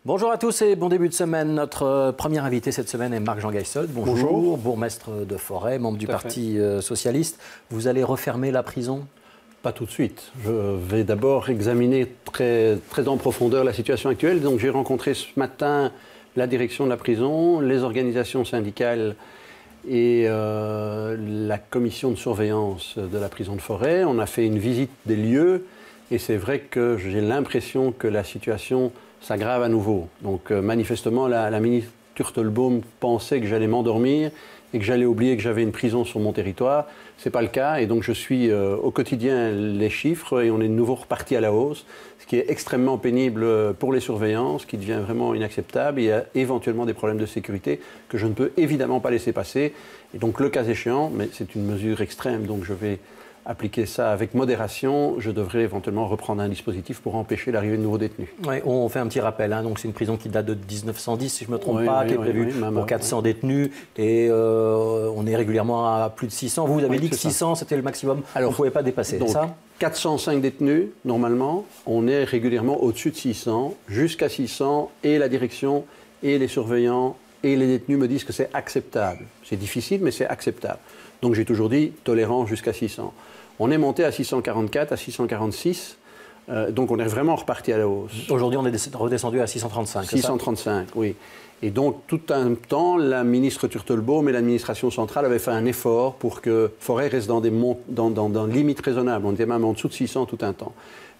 Bonjour à tous et bon début de semaine. Notre premier invité cette semaine est Marc-Jean Gaïssol. Bonjour, bourgmestre de Forêt, membre du Parti socialiste. Vous allez refermer la prison ? Pas tout de suite. Je vais d'abord examiner très en profondeur la situation actuelle. Donc j'ai rencontré ce matin la direction de la prison, les organisations syndicales et la commission de surveillance de la prison de Forêt. On a fait une visite des lieux et c'est vrai que j'ai l'impression que la situation s'aggrave à nouveau. Donc manifestement, la ministre Turtelbaum pensait que j'allais m'endormir et que j'allais oublier que j'avais une prison sur mon territoire. Ce n'est pas le cas et donc je suis au quotidien les chiffres et on est de nouveau reparti à la hausse, ce qui est extrêmement pénible pour les surveillants, ce qui devient vraiment inacceptable. Il y a éventuellement des problèmes de sécurité que je ne peux évidemment pas laisser passer. Et donc le cas échéant, mais c'est une mesure extrême, donc je vais appliquer ça avec modération, je devrais éventuellement reprendre un dispositif pour empêcher l'arrivée de nouveaux détenus. Oui, on fait un petit rappel, hein. Donc c'est une prison qui date de 1910, si je ne me trompe pas, qui est prévue pour 400 détenus, et on est régulièrement à plus de 600. Vous avez dit que 600, c'était le maximum, alors, on ne pouvait pas dépasser, donc, ça 405 détenus, normalement, on est régulièrement au-dessus de 600, jusqu'à 600, et la direction, et les surveillants, et les détenus me disent que c'est acceptable. C'est difficile, mais c'est acceptable. Donc j'ai toujours dit tolérant jusqu'à 600. On est monté à 644, à 646, donc on est vraiment reparti à la hausse. Aujourd'hui, on est redescendu à 635, 635, oui. Et donc, tout un temps, la ministre Turtelbaum et l'administration centrale avaient fait un effort pour que Forêt reste dans des limites raisonnables. On était même en dessous de 600 tout un temps.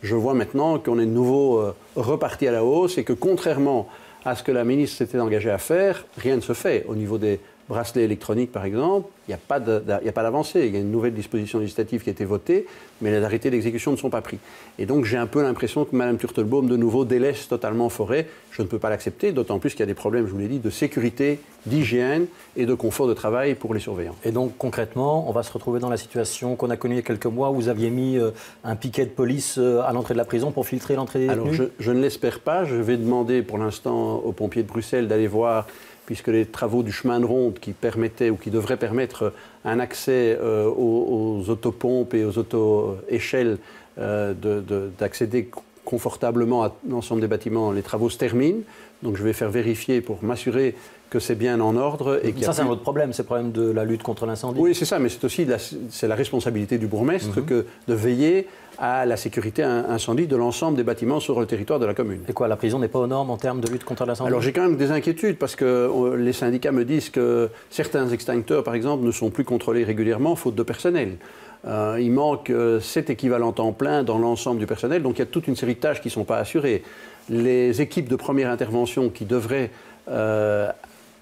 Je vois maintenant qu'on est de nouveau reparti à la hausse et que contrairement à ce que la ministre s'était engagée à faire, rien ne se fait au niveau des bracelets électroniques, par exemple. Il n'y a pas d'avancée. Il y a une nouvelle disposition législative qui a été votée, mais les arrêtés d'exécution ne sont pas pris. Et donc, j'ai un peu l'impression que Mme Turtelbaum, de nouveau, délaisse totalement Forêt. Je ne peux pas l'accepter, d'autant plus qu'il y a des problèmes, je vous l'ai dit, de sécurité, d'hygiène et de confort de travail pour les surveillants. Et donc, concrètement, on va se retrouver dans la situation qu'on a connue il y a quelques mois, où vous aviez mis un piquet de police à l'entrée de la prison pour filtrer l'entrée des détenus ? Alors, je ne l'espère pas. Je vais demander pour l'instant aux pompiers de Bruxelles d'aller voir, puisque les travaux du chemin de ronde qui permettaient ou qui devraient permettre un accès aux autopompes et aux auto-échelles d'accéder confortablement à l'ensemble des bâtiments, les travaux se terminent. Donc je vais faire vérifier pour m'assurer que c'est bien en ordre. Et ça, c'est un autre problème, c'est le problème de la lutte contre l'incendie. Oui, c'est ça, mais c'est aussi la responsabilité du bourgmestre que de veiller à la sécurité incendie de l'ensemble des bâtiments sur le territoire de la commune. Et quoi, la prison n'est pas aux normes en termes de lutte contre l'incendie ? Alors j'ai quand même des inquiétudes parce que les syndicats me disent que certains extincteurs, par exemple, ne sont plus contrôlés régulièrement faute de personnel. Il manque 7 équivalents temps plein dans l'ensemble du personnel, donc il y a toute une série de tâches qui ne sont pas assurées. Les équipes de première intervention qui devraient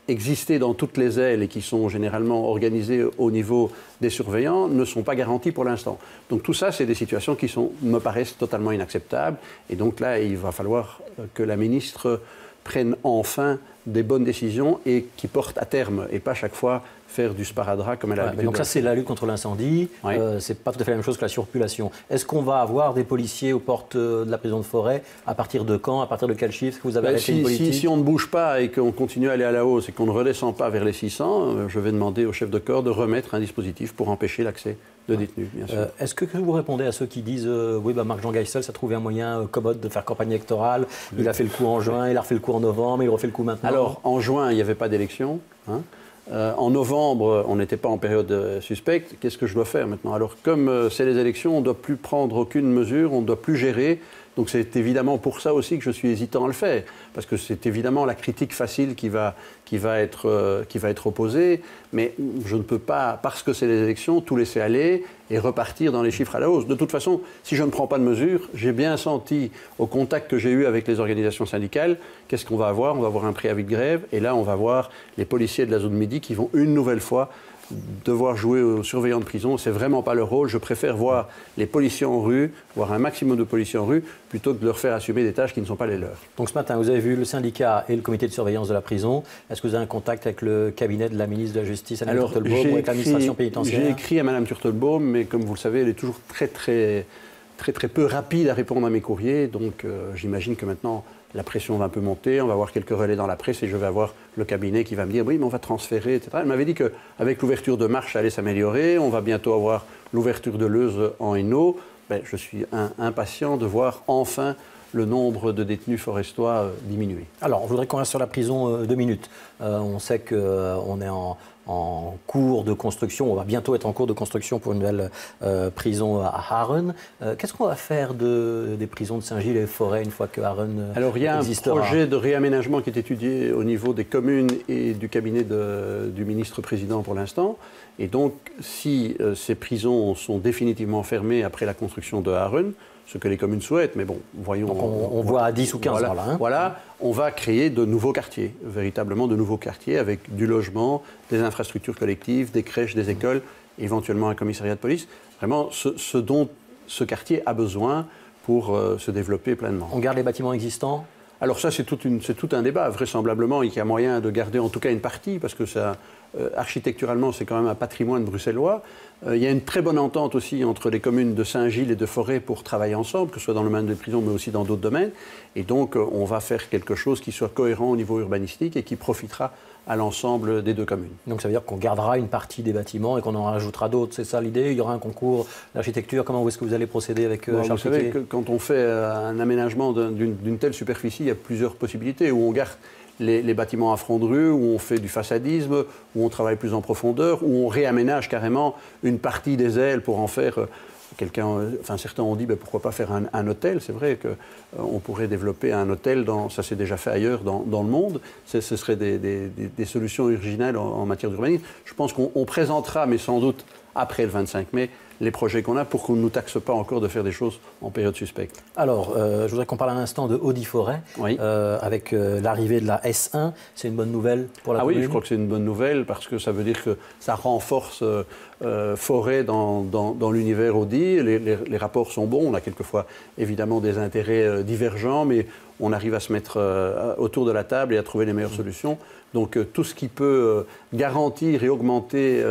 exister dans toutes les ailes et qui sont généralement organisées au niveau des surveillants ne sont pas garanties pour l'instant. Donc tout ça, c'est des situations qui me paraissent totalement inacceptables. Et donc là, il va falloir que la ministre prenne enfin des bonnes décisions et qui portent à terme, et pas chaque fois faire du sparadrap comme elle a l'habitude. Donc ça, c'est la lutte contre l'incendie. Oui. C'est pas tout à fait la même chose que la surpopulation. Est-ce qu'on va avoir des policiers aux portes de la prison de Forêt ? À partir de quand ? À partir de quel chiffre ? Est-ce que vous avez arrêté une politique ? Si on ne bouge pas et qu'on continue à aller à la hausse et qu'on ne redescend pas vers les 600, je vais demander au chef de corps de remettre un dispositif pour empêcher l'accès de détenus, bien sûr. Est-ce que vous répondez à ceux qui disent oui, Marc-Jean Gaïssol, ça a trouvé un moyen commode de faire campagne électorale, il a fait le coup en juin, il a refait le coup en novembre, il refait le coup maintenant ? Alors, en juin, il n'y avait pas d'élection. En novembre, on n'était pas en période suspecte. Qu'est-ce que je dois faire maintenant ? Alors, comme c'est les élections, on ne doit plus prendre aucune mesure, on ne doit plus gérer. Donc c'est évidemment pour ça aussi que je suis hésitant à le faire, parce que c'est évidemment la critique facile qui va être opposée, mais je ne peux pas, parce que c'est les élections, tout laisser aller et repartir dans les chiffres à la hausse. De toute façon, si je ne prends pas de mesures, j'ai bien senti au contact que j'ai eu avec les organisations syndicales, qu'est-ce qu'on va avoir ? On va avoir un préavis de grève, et là on va voir les policiers de la zone midi qui vont une nouvelle fois devoir jouer aux surveillants de prison. C'est vraiment pas leur rôle. Je préfère voir les policiers en rue, voir un maximum de policiers en rue, plutôt que de leur faire assumer des tâches qui ne sont pas les leurs. Donc ce matin, vous avez vu le syndicat et le comité de surveillance de la prison. Est-ce que vous avez un contact avec le cabinet de la ministre de la Justice, Mme Turtelbaum, ou avec l'administration pénitentiaire ? J'ai écrit à Mme Turtelbaum, mais comme vous le savez, elle est toujours très peu rapide à répondre à mes courriers. Donc j'imagine que maintenant, la pression va un peu monter, on va avoir quelques relais dans la presse et je vais avoir le cabinet qui va me dire « oui, mais on va transférer, etc. » Elle m'avait dit qu'avec l'ouverture de Marche, ça allait s'améliorer, on va bientôt avoir l'ouverture de Leuze en Hainaut. Je suis impatient de voir enfin le nombre de détenus forestois diminuer. Alors, on voudrait qu'on reste sur la prison 2 minutes. On sait qu'on est en cours de construction, on va bientôt être en cours de construction pour une nouvelle prison à Haren. Qu'est-ce qu'on va faire des prisons de Saint-Gilles et Forêt une fois que Haren existera? Alors il y a un projet de réaménagement qui est étudié au niveau des communes et du cabinet du ministre-président pour l'instant. Et donc si ces prisons sont définitivement fermées après la construction de Haren, ce que les communes souhaitent, mais bon, voyons... Donc on voit à 10 ou 15 voilà, ans là. Hein. Voilà, on va créer de nouveaux quartiers, véritablement de nouveaux quartiers avec du logement, des infrastructures collectives, des crèches, des écoles, éventuellement un commissariat de police. Vraiment ce dont ce quartier a besoin pour se développer pleinement. On garde les bâtiments existants? Alors ça, c'est tout un débat. Vraisemblablement, il y a moyen de garder en tout cas une partie, parce que ça, architecturalement, c'est quand même un patrimoine bruxellois. Il y a une très bonne entente aussi entre les communes de Saint-Gilles et de Forêt pour travailler ensemble, que ce soit dans le domaine des prisons, mais aussi dans d'autres domaines. Et donc, on va faire quelque chose qui soit cohérent au niveau urbanistique et qui profitera à l'ensemble des deux communes. Donc ça veut dire qu'on gardera une partie des bâtiments et qu'on en rajoutera d'autres, c'est ça l'idée? Il y aura un concours d'architecture, comment est-ce que vous allez procéder avec Charles Piquet? Vous savez que quand on fait un aménagement d'une telle superficie, il y a plusieurs possibilités, où on garde les bâtiments à front de rue, où on fait du façadisme, où on travaille plus en profondeur, où on réaménage carrément une partie des ailes pour en faire... certains ont dit pourquoi pas faire un hôtel. C'est vrai qu'on pourrait développer un hôtel, ça s'est déjà fait ailleurs dans le monde. Ce seraient des solutions originales en matière d'urbanisme. Je pense qu'on présentera, mais sans doute après le 25 mai, les projets qu'on a pour qu'on ne nous taxe pas encore de faire des choses en période suspecte. Alors, je voudrais qu'on parle un instant de Audi-Forêt, oui. Avec l'arrivée de la S1. C'est une bonne nouvelle pour la commune? Oui, je crois que c'est une bonne nouvelle parce que ça veut dire que ça renforce Forêt dans l'univers Audi. Les rapports sont bons. On a quelquefois évidemment des intérêts divergents, mais on arrive à se mettre autour de la table et à trouver les meilleures solutions. Donc tout ce qui peut garantir et augmenter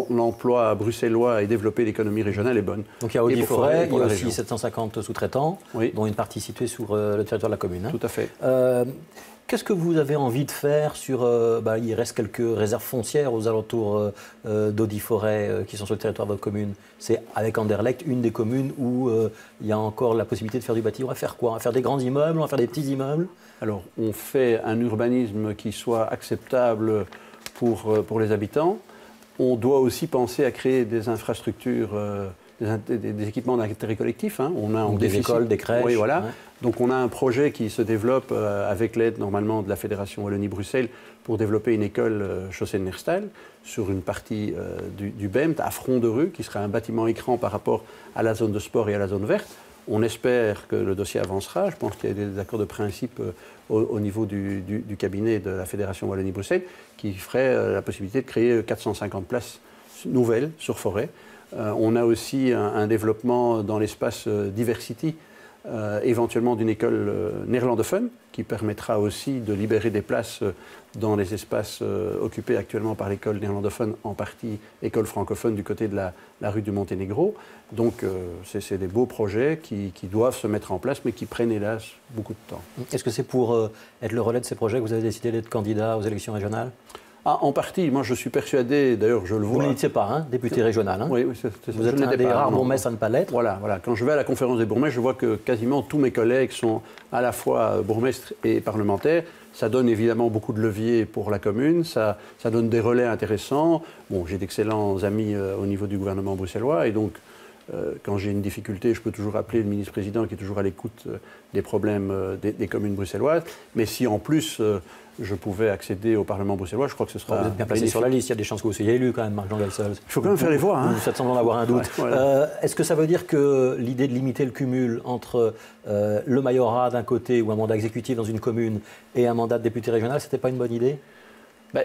l'emploi bruxellois et développer l'économie régionale est bonne. Donc il y a Audi-Forêt, il y a aussi 750 sous-traitants, oui, dont une partie située sur le territoire de la commune. Hein. Tout à fait. Qu'est-ce que vous avez envie de faire sur... il reste quelques réserves foncières aux alentours d'Audi-Forêt qui sont sur le territoire de votre commune. C'est avec Anderlecht une des communes où il y a encore la possibilité de faire du bâti. On va faire quoi? On va faire des grands immeubles? On va faire des petits immeubles? Alors, on fait un urbanisme qui soit acceptable pour les habitants. On doit aussi penser à créer des infrastructures... Des équipements d'intérêt collectif. Hein. On a des écoles, des crèches. Oui, voilà. Ouais. Donc on a un projet qui se développe avec l'aide normalement de la Fédération Wallonie-Bruxelles pour développer une école chaussée de Nerstal sur une partie du BEMT à front de rue qui sera un bâtiment écran par rapport à la zone de sport et à la zone verte. On espère que le dossier avancera. Je pense qu'il y a des accords de principe au niveau du cabinet de la Fédération Wallonie-Bruxelles qui ferait la possibilité de créer 450 places nouvelles sur Forêt. On a aussi un développement dans l'espace Diversity, éventuellement d'une école néerlandophone, qui permettra aussi de libérer des places dans les espaces occupés actuellement par l'école néerlandophone, en partie école francophone du côté de la rue du Monténégro. Donc c'est des beaux projets qui doivent se mettre en place, mais qui prennent hélas beaucoup de temps. Est-ce que c'est pour être le relais de ces projets que vous avez décidé d'être candidat aux élections régionales ? En partie, moi je suis persuadé, d'ailleurs je le vois... Vous n'étiez pas, hein, député régional. Hein. Oui, vous êtes un des rares bourgmestres à ne pas l'être. Voilà. Quand je vais à la conférence des bourgmestres, je vois que quasiment tous mes collègues sont à la fois bourgmestres et parlementaires. Ça donne évidemment beaucoup de leviers pour la commune, ça donne des relais intéressants. Bon, j'ai d'excellents amis au niveau du gouvernement bruxellois et donc quand j'ai une difficulté, je peux toujours appeler le ministre-président qui est toujours à l'écoute des problèmes des communes bruxelloises. Mais si en plus je pouvais accéder au Parlement bruxellois, je crois que ce sera... Vous êtes bien placé sur la liste, il y a des chances que vous soyez élu quand même, Marc-Jean Geisels. Il faut quand même faire les voix. Vous faites semblant d'avoir un doute. Ouais, voilà. Est-ce que ça veut dire que l'idée de limiter le cumul entre le majorat d'un côté ou un mandat exécutif dans une commune et un mandat de député régional, c'était pas une bonne idée ?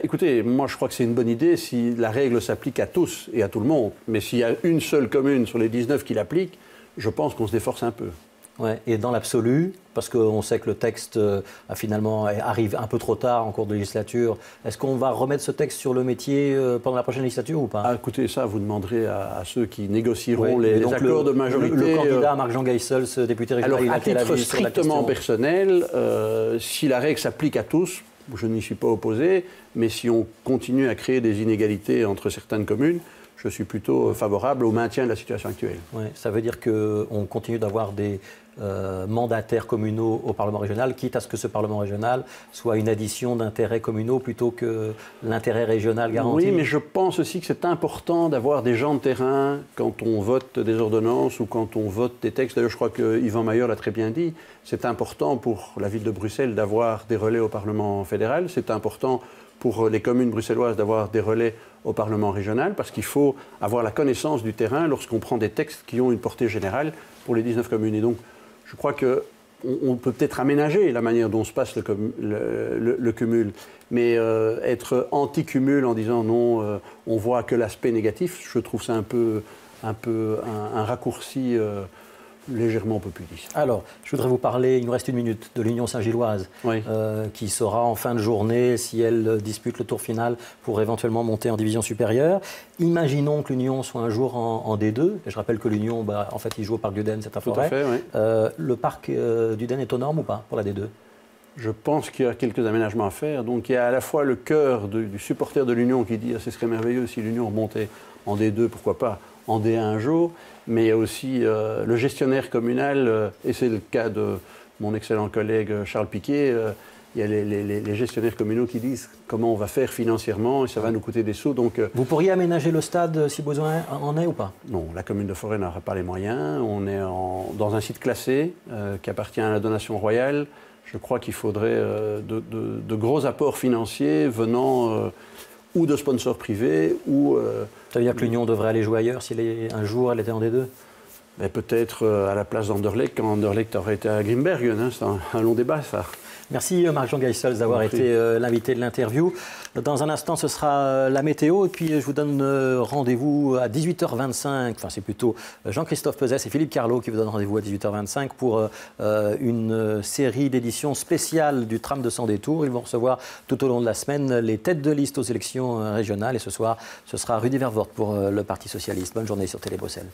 Écoutez, moi je crois que c'est une bonne idée si la règle s'applique à tous et à tout le monde. Mais s'il y a une seule commune sur les 19 qui l'applique, je pense qu'on se déforce un peu. Ouais, et dans l'absolu, parce qu'on sait que le texte finalement arrive un peu trop tard en cours de législature, est-ce qu'on va remettre ce texte sur le métier pendant la prochaine législature ou pas ? Écoutez, ça vous demanderez à ceux qui négocieront les accords de majorité. Le candidat Marc-Jean Geisels, député régional, alors à titre strictement personnel, si la règle s'applique à tous, je n'y suis pas opposé, mais si on continue à créer des inégalités entre certaines communes, je suis plutôt favorable au maintien de la situation actuelle. Ouais, ça veut dire qu'on continue d'avoir des mandataires communaux au Parlement régional, quitte à ce que ce Parlement régional soit une addition d'intérêts communaux plutôt que l'intérêt régional garanti. Oui, mais je pense aussi que c'est important d'avoir des gens de terrain quand on vote des ordonnances ou quand on vote des textes. D'ailleurs, je crois que Yvan Mayer l'a très bien dit. C'est important pour la ville de Bruxelles d'avoir des relais au Parlement fédéral. C'est important pour les communes bruxelloises d'avoir des relais au Parlement régional, parce qu'il faut avoir la connaissance du terrain lorsqu'on prend des textes qui ont une portée générale pour les 19 communes. Et donc, je crois qu'on peut peut-être aménager la manière dont se passe le cumul, mais être anti-cumul en disant non, on voit que l'aspect négatif, je trouve ça un raccourci légèrement populiste. Alors, je voudrais vous parler, il nous reste une minute, de l'Union Saint-Gilloise, oui. Qui sera en fin de journée, si elle dispute le tour final, pour éventuellement monter en division supérieure. Imaginons que l'Union soit un jour en D2. Et je rappelle que l'Union, en fait, il joue au Parc d'Uden, c'est à Forêt. Tout à fait, oui. Le Parc d'Uden est aux normes ou pas pour la D2 ? Je pense qu'il y a quelques aménagements à faire. Donc il y a à la fois le cœur du supporter de l'Union qui dit ce serait merveilleux si l'Union remontait en D2, pourquoi pas en D1 un jour, mais il y a aussi le gestionnaire communal, et c'est le cas de mon excellent collègue Charles Piquet, il y a les gestionnaires communaux qui disent comment on va faire financièrement et ça va nous coûter des sous. Donc, vous pourriez aménager le stade si besoin en est ou pas ? Non, la commune de Forêt n'aura pas les moyens. On est dans un site classé qui appartient à la donation royale. Je crois qu'il faudrait de gros apports financiers venant ou de sponsors privés ou... ça veut dire que l'Union devrait aller jouer ailleurs si un jour elle était en D2 ? Peut-être à la place d'Anderlecht, quand Anderlecht aurait été à Grimbergen. Hein, c'est un long débat, ça. Merci Marc-Jean Geisels d'avoir été l'invité de l'interview. Dans un instant, ce sera la météo. Et puis, je vous donne rendez-vous à 18h25. Enfin, c'est plutôt Jean-Christophe Pezès et Philippe Carlot qui vous donnent rendez-vous à 18h25 pour une série d'éditions spéciales du tram de Sans Détour. Ils vont recevoir tout au long de la semaine les têtes de liste aux élections régionales. Et ce soir, ce sera Rudy Vervoort pour le Parti Socialiste. Bonne journée sur Télé Bruxelles.